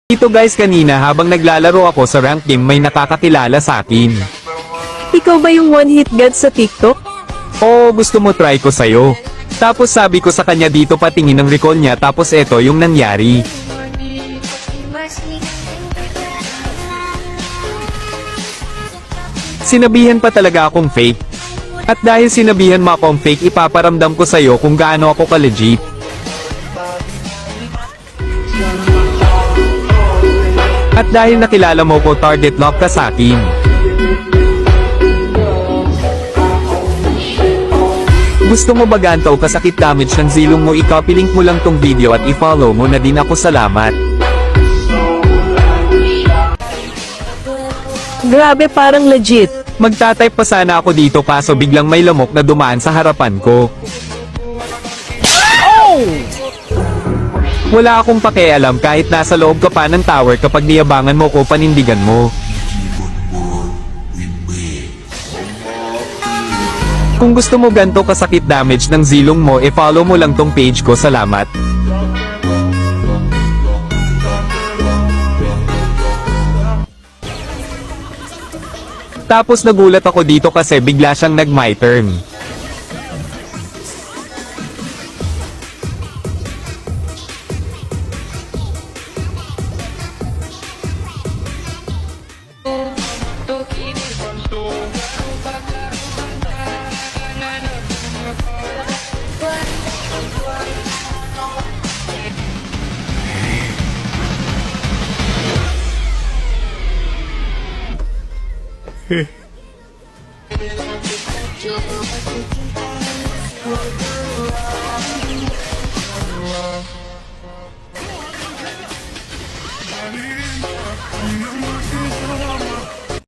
Dito guys, kanina habang naglalaro ako sa rank game may nakakakilala sa akin. Ikaw ba yung one-hit god sa TikTok? Oo, gusto mo try ko sa'yo. Tapos sabi ko sa kanya dito patingin ng recall niya, tapos eto yung nangyari. Sinabihan pa talaga akong fake. At dahil sinabihan mo akong fake, ipaparamdam ko sa'yo kung gaano ako ka-legit. At dahil nakilala mo ko, target lock ka sa akin. Gusto mo ba gantaw kasakit damage ng zilong mo? I-copy link mo lang tong video at i-follow mo na din ako. Salamat. Grabe, parang legit. Magtatype pa sana ako dito kaso biglang may lamok na dumaan sa harapan ko. Wala akong pakialam kahit nasa loob ka pa ng tower, kapag niyabangan mo ko panindigan mo. Kung gusto mo ganto kasakit damage ng zilong mo, follow mo lang tong page ko. Salamat. Tapos nagulat ako dito kasi bigla siyang nag-my turn.